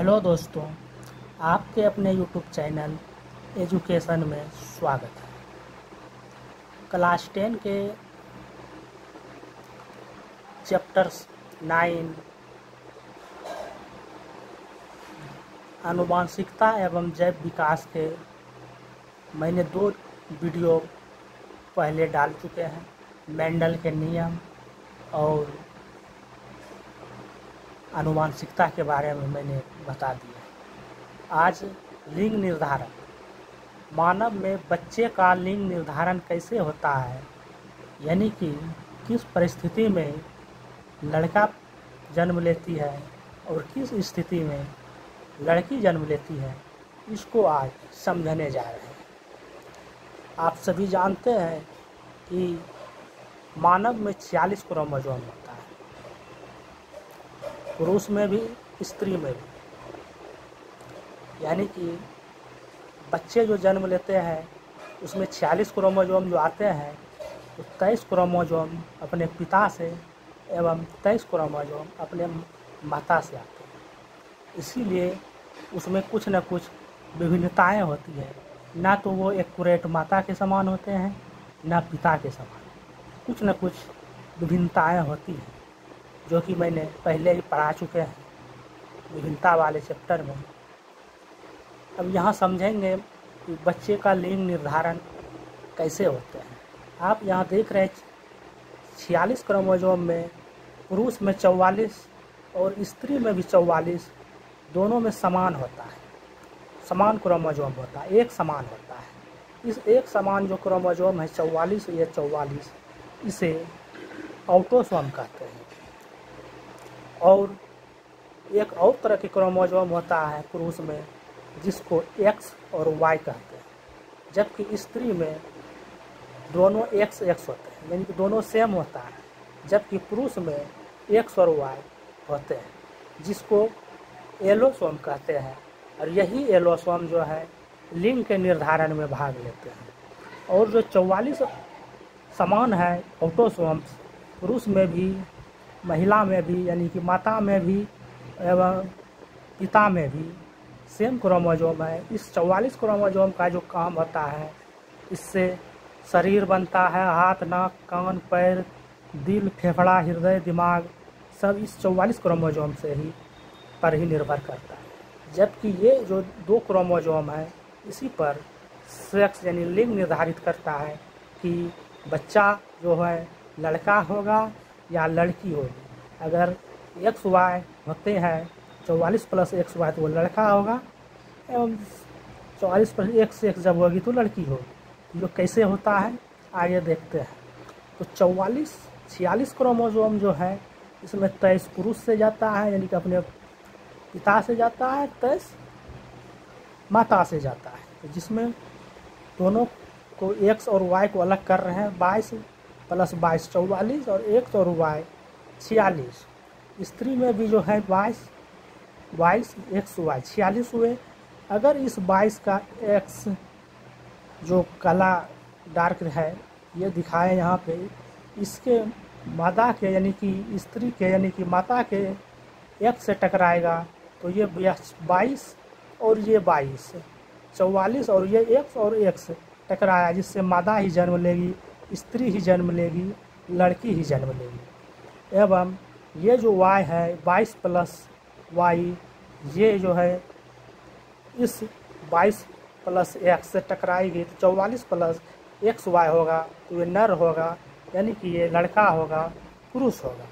Hello दोस्तों, आपके अपने यूट्यूब चैनल एजुकेशन में स्वागत है। क्लास 10 के चैप्टर्स 9 आनुवांशिकता एवं जैव विकास के मैंने 2 वीडियो पहले डाल चुके हैं। मेंडल के नियम और आनुवांशिकता के बारे में मैंने बता दिया। आज लिंग निर्धारण, मानव में बच्चे का लिंग निर्धारण कैसे होता है, यानी कि किस परिस्थिति में लड़का जन्म लेती है और किस स्थिति में लड़की जन्म लेती है, इसको आज समझने जा रहे हैं। आप सभी जानते हैं कि मानव में 46 क्रोमोसोम होता है, पुरुष में भी स्त्री में भी। यानी कि बच्चे जो जन्म लेते हैं उसमें 46 क्रोमोसोम जो आते हैं, तो 23 क्रोमोसोम अपने पिता से एवं 23 क्रोमोसोम अपने माता से आते हैं। इसीलिए उसमें कुछ न कुछ विभिन्नताएं होती हैं। ना तो वो एक्यूरेट माता के समान होते हैं, ना पिता के समान। कुछ न कुछ विभिन्नताएं होती हैं, जो कि मैंने पहले ही पढ़ा चुके हैं विभिन्नता वाले चैप्टर में। अब यहाँ समझेंगे कि बच्चे का लिंग निर्धारण कैसे होते हैं। आप यहाँ देख रहे हैं 46 क्रोमोसोम में पुरुष में 44 और स्त्री में भी 44, दोनों में समान होता है, समान क्रोमोसोम होता है, एक समान होता है। इस एक समान जो क्रोमोसोम है 44, ये 44, इसे ऑटोसोम कहते हैं। और एक और तरह के क्रोमोसोम होता है पुरुष में, जिसको एक्स और वाई कहते हैं, जबकि स्त्री में दोनों एक्स होते हैं, यानी कि दोनों सेम होता है, जबकि पुरुष में एक्स और वाई होते हैं, जिसको एलोसोम कहते हैं। और यही एलोसोम जो है लिंग के निर्धारण में भाग लेते हैं। और जो 44 समान है ऑटोसोम्स, पुरुष में भी महिला में भी, यानी कि माता में भी एवं पिता में भी सेम क्रोमोसोम है। इस 44 क्रोमोसोम का जो काम होता है, इससे शरीर बनता है, हाथ, नाक, कान, पैर, दिल, फेफड़ा, हृदय, दिमाग, सब इस 44 क्रोमोसोम से ही पर ही निर्भर करता है। जबकि ये जो 2 क्रोमोसोम है, इसी पर सेक्स यानी लिंग निर्धारित करता है कि बच्चा जो है लड़का होगा या लड़की होगी। अगर एक्स वाई होते हैं 44 + XY तो वो लड़का होगा, एवं 44 + X जब होगी तो लड़की होगी। जो कैसे होता है आगे देखते हैं। तो 46 क्रोमोसोम जो है, इसमें 23 पुरुष से जाता है, यानी कि अपने पिता से जाता है, 23 माता से जाता है। तो जिसमें दोनों को एक्स और वाई को अलग कर रहे हैं, 22 + 22 44 और एक्स और वाई 46। स्त्री में भी जो है 22 एक्स वाई 46 हुए। अगर इस 22 का एक्स जो काला डार्क है, ये दिखाए यहाँ पे, इसके मादा के यानी कि स्त्री के यानी कि माता के एक्स से टकराएगा, तो ये 22 और ये 22, 44 और ये एक्स और एक्स टकराया, जिससे मादा ही जन्म लेगी, स्त्री ही जन्म लेगी, लड़की ही जन्म लेगी। एवं ये जो y है 22 + y, ये जो है इस 22 + x से टकराएगी, तो 44 + XY होगा, तो ये नर होगा, यानी कि ये लड़का होगा, पुरुष होगा।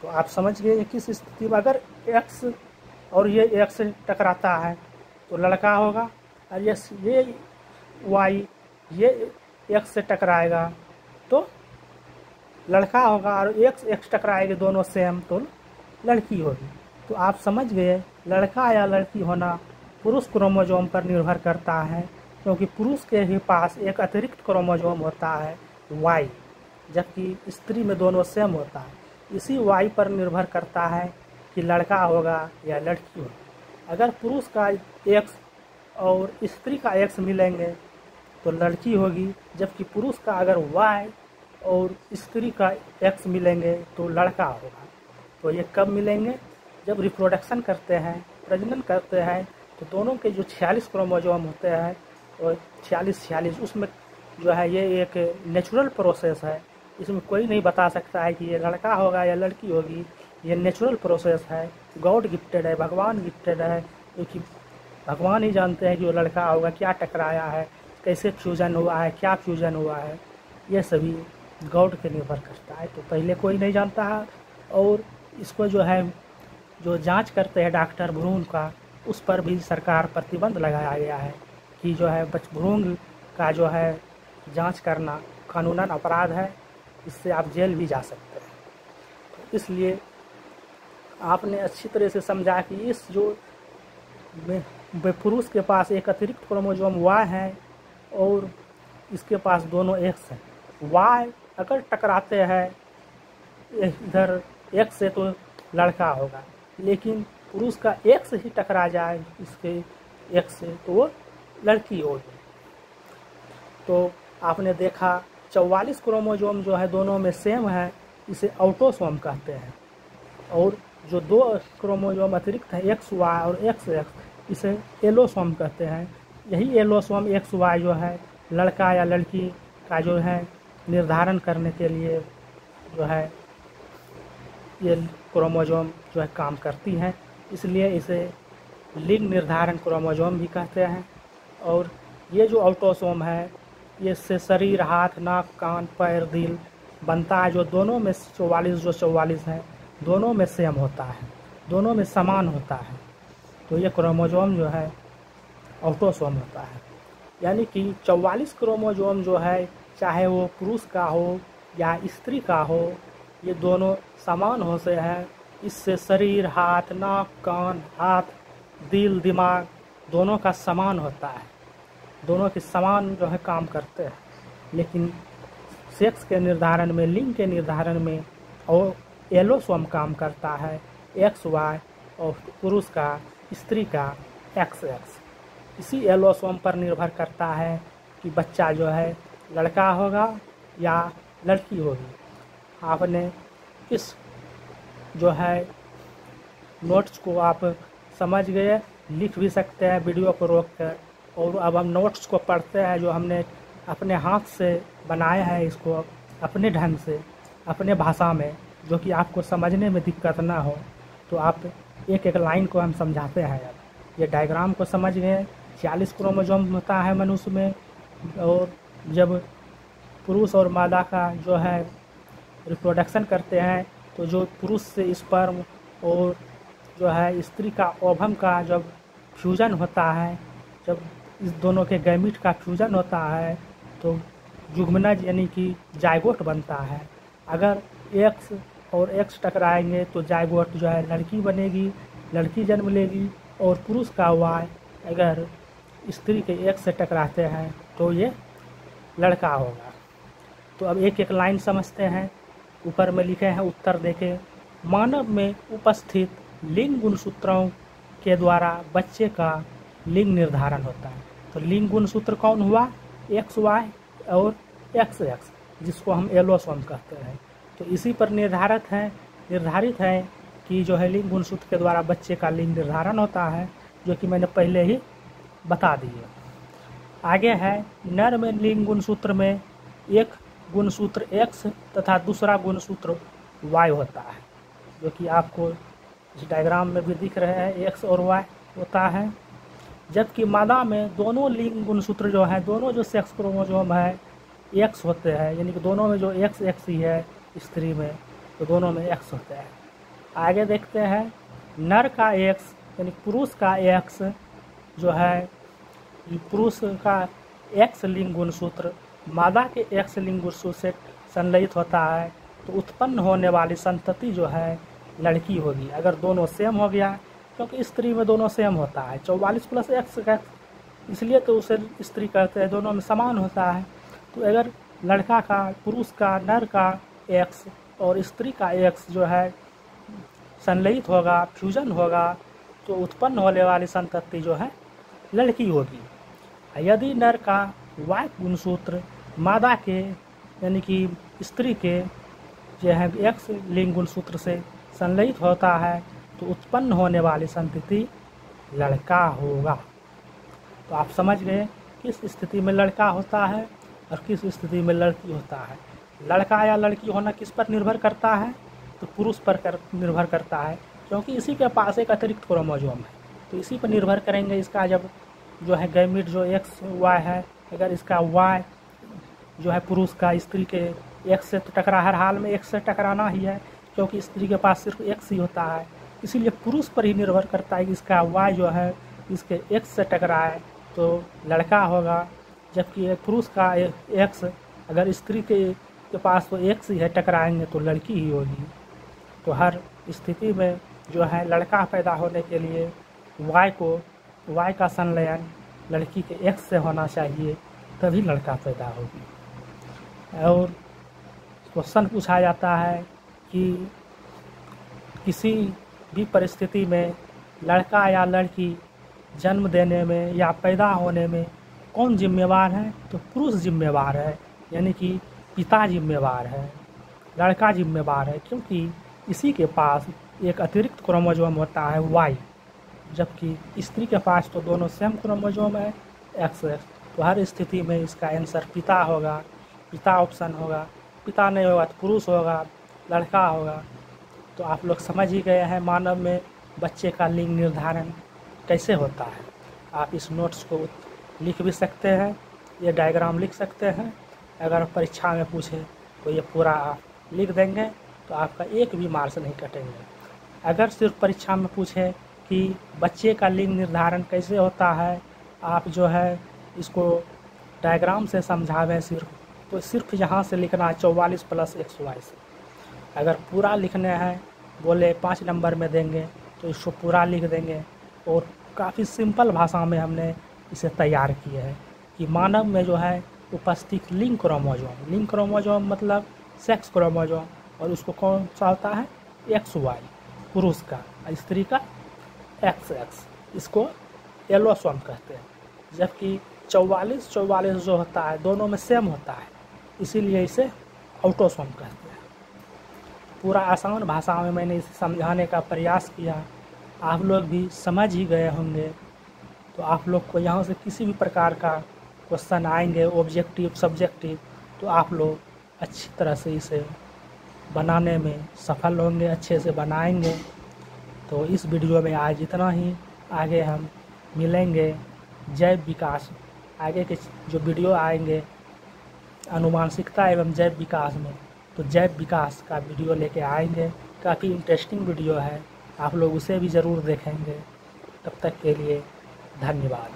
तो आप समझ गए किस स्थिति में अगर x और ये x टकराता है तो लड़का होगा, और ये y ये x से टकराएगा तो लड़का होगा, और x टकराएगी, दोनों सेम, तो लड़की होगी। तो आप समझ गए लड़का या लड़की होना पुरुष क्रोमोसोम पर निर्भर करता है, क्योंकि पुरुष के ही पास एक अतिरिक्त क्रोमोसोम होता है y, जबकि स्त्री में दोनों सेम होता है। इसी y पर निर्भर करता है कि लड़का होगा या लड़की होगी। अगर पुरुष का x और स्त्री का x मिलेंगे तो लड़की होगी, जबकि पुरुष का अगर y और स्त्री का x मिलेंगे तो लड़का होगा। तो ये कब मिलेंगे? जब रिप्रोडक्शन करते हैं प्रजनन करते हैं तो दोनों के जो 46 क्रोमोसोम होते हैं और 46 उसमें जो है ये एक नेचुरल प्रोसेस है। इसमें कोई नहीं बता सकता है कि ये लड़का होगा या लड़की होगी। ये नेचुरल प्रोसेस है, गॉड गिफ्टेड है, भगवान गिफ्टेड है, क्योंकि भगवान ही जानते हैं कि वो लड़का होगा, क्या टकराया है, कैसे फ्यूजन हुआ है, क्या फ्यूजन हुआ है, ये सभी गॉड पे निर्भर करता है। तो पहले कोई नहीं जानता है। और इसको जो है जो जांच करते हैं डॉक्टर भ्रूण का, उस पर भी सरकार प्रतिबंध लगाया गया है कि जो है भ्रूण का जो है जांच करना कानूनन अपराध है, इससे आप जेल भी जा सकते हैं। तो इसलिए आपने अच्छी तरह से समझा कि इस जो पुरुष के पास एक अतिरिक्त क्रोमोसोम Y है और इसके पास दोनों X हैं। Y अगर टकराते हैं इधर X से तो लड़का होगा, लेकिन पुरुष का X ही टकरा जाए इसके X से तो वो लड़की होगी। तो आपने देखा 44 क्रोमोसोम जो है दोनों में सेम है, इसे ऑटोसोम कहते हैं। और जो 2 क्रोमोसोम अतिरिक्त है XY और XX, इसे एलोसोम कहते हैं। यही एलोसोम XY जो है लड़का या लड़की का जो है निर्धारण करने के लिए जो है ये क्रोमोसोम जो है काम करती हैं, इसलिए इसे लिंग निर्धारण क्रोमोसोम भी कहते हैं। और ये जो ऑटोसोम है ये इससे शरीर, हाथ, नाक, कान, पैर, दिल बनता है, जो दोनों में 44 है, दोनों में सेम होता है, दोनों में समान होता है। तो ये क्रोमोसोम जो है ऑटोसोम होता है। यानी कि 44 क्रोमोसोम जो है चाहे वो पुरुष का हो या स्त्री का हो, ये दोनों समान होते हैं। इससे शरीर, हाथ, नाक, कान, हाथ, दिल, दिमाग दोनों का समान होता है, दोनों के समान जो है काम करते हैं। लेकिन सेक्स के निर्धारण में, लिंग के निर्धारण में और एलोसोम काम करता है, XY, और पुरुष का, स्त्री का XX। इसी एलोसोम पर निर्भर करता है कि बच्चा जो है लड़का होगा या लड़की होगी। आपने इस जो है नोट्स को आप समझ गए, लिख भी सकते हैं वीडियो को रोक कर। और अब हम नोट्स को पढ़ते हैं जो हमने अपने हाथ से बनाया है, इसको अपने ढंग से, अपने भाषा में, जो कि आपको समझने में दिक्कत ना हो। तो आप एक एक लाइन को हम समझाते हैं। अब ये डायग्राम को समझ गए। 40 क्रोमोसोम होता है मनुष्य में, और जब पुरुष और मादा का जो है रिप्रोडक्शन करते हैं तो जो पुरुष से स्पर्म और जो है स्त्री का ओवम का जब फ्यूजन होता है, जब इस दोनों के गैमीट का फ्यूजन होता है तो जुग्मनज यानी कि जायगोट बनता है। अगर X और X टकराएंगे तो जायगोट जो है लड़की बनेगी, लड़की जन्म लेगी। और पुरुष का Y अगर स्त्री के X से टकराते हैं तो ये लड़का होगा। तो अब एक एक लाइन समझते हैं। ऊपर में लिखे हैं उत्तर देके। मानव में उपस्थित लिंग गुणसूत्रों के द्वारा बच्चे का लिंग निर्धारण होता है। तो लिंग गुणसूत्र कौन हुआ? XY और XX, जिसको हम एलोसोम कहते हैं। तो इसी पर निर्धारित है कि जो है लिंग गुणसूत्र के द्वारा बच्चे का लिंग निर्धारण होता है, जो कि मैंने पहले ही बता दिए। आगे है नर में लिंग गुणसूत्र में एक गुणसूत्र X तथा दूसरा गुणसूत्र Y होता है, जो कि आपको इस डायग्राम में भी दिख रहे हैं, X और Y होता है। जबकि मादा में दोनों लिंग गुणसूत्र जो है, दोनों जो सेक्स क्रोमोसोम है X होते हैं, यानी कि दोनों में जो XX ही है स्त्री में, तो दोनों में X होते हैं। आगे देखते हैं नर का X यानी पुरुष का X जो है, पुरुष का X लिंग गुणसूत्र मादा के X लिंग गुणसूत्र से संलयित होता है, तो उत्पन्न होने वाली संतति जो है लड़की होगी। अगर दोनों सेम हो गया, क्योंकि स्त्री में दोनों सेम होता है, 44 + X, इसलिए तो उसे स्त्री कहते हैं, दोनों में समान होता है। तो अगर लड़का का, पुरुष का, नर का X और स्त्री का X जो है संलयित होगा, फ्यूजन होगा, तो उत्पन्न होने वाली संतति जो है लड़की होगी। यदि नर का Y गुणसूत्र मादा के यानी कि स्त्री के जो है X लिंग गुणसूत्र से संलयित होता है, तो उत्पन्न होने वाली संतति लड़का होगा। तो आप समझ गए किस स्थिति में लड़का होता है और किस स्थिति में लड़की होता है। लड़का या लड़की होना किस पर निर्भर करता है, तो पुरुष पर निर्भर करता है, क्योंकि इसी के पास एक अतिरिक्त क्रोमोसोम है। तो इसी पर निर्भर करेंगे इसका जब जो है गैमीट जो एक्स वाई है, अगर इसका वाई जो है पुरुष का स्त्री के एक्स से तो टकरा, हर हाल में एक्स से टकराना ही है, क्योंकि स्त्री के पास सिर्फ एक्स ही होता है। इसीलिए पुरुष पर ही निर्भर करता है कि इसका वाई जो है इसके एक्स से टकराए तो लड़का होगा, जबकि पुरुष का एक्स अगर स्त्री के पास तो एक्स ही है, टकराएंगे तो लड़की ही होगी। तो हर स्थिति में जो है लड़का पैदा होने के लिए वाई का संलयन लड़की के एक्स से होना चाहिए, तभी लड़का पैदा होगी। और क्वेश्चन पूछा जाता है कि किसी भी परिस्थिति में लड़का या लड़की जन्म देने में या पैदा होने में कौन जिम्मेवार है, तो पुरुष जिम्मेवार है, यानी कि पिता जिम्मेवार है, लड़का जिम्मेवार है, क्योंकि इसी के पास एक अतिरिक्त क्रोमोसोम होता है वाई, जबकि स्त्री के पास तो दोनों सेम क्रोमोसोम है एक्स। तो हर स्थिति में इसका आंसर पिता होगा, पिता ऑप्शन होगा। पिता नहीं होगा तो पुरुष होगा, लड़का होगा। तो आप लोग समझ ही गए हैं मानव में बच्चे का लिंग निर्धारण कैसे होता है। आप इस नोट्स को लिख भी सकते हैं, ये डायग्राम लिख सकते हैं। अगर परीक्षा में पूछे तो ये पूरा आप लिख देंगे तो आपका एक भी मार्क्स नहीं कटेंगे। अगर सिर्फ परीक्षा में पूछे कि बच्चे का लिंग निर्धारण कैसे होता है, आप जो है इसको डायग्राम से समझावें सिर्फ, तो सिर्फ यहाँ से लिखना है 44 + XY से। अगर पूरा लिखने हैं, बोले 5 नंबर में देंगे तो इसको पूरा लिख देंगे। और काफ़ी सिंपल भाषा में हमने इसे तैयार किए हैं कि मानव में जो है उपस्थित लिंग क्रोमोसोम मतलब सेक्स क्रोमोसोम, और उसको कौन सा होता है XY पुरुष का, स्त्री का XX, इसको एलोसोम कहते हैं। जबकि 44 जो होता है दोनों में सेम होता है, इसीलिए इसे ऑटोसोम कहते हैं। पूरा आसान भाषा में मैंने इसे समझाने का प्रयास किया, आप लोग भी समझ ही गए होंगे। तो आप लोग को यहाँ से किसी भी प्रकार का क्वेश्चन आएंगे ऑब्जेक्टिव सब्जेक्टिव, तो आप लोग अच्छी तरह से इसे बनाने में सफल होंगे, अच्छे से बनाएंगे। तो इस वीडियो में आज इतना ही, आगे हम मिलेंगे जैव विकास, आगे के जो वीडियो आएंगे अनुमानसिकता एवं जैव विकास में, तो जैव विकास का वीडियो लेके आएंगे। काफ़ी इंटरेस्टिंग वीडियो है, आप लोग उसे भी ज़रूर देखेंगे। तब तक के लिए धन्यवाद।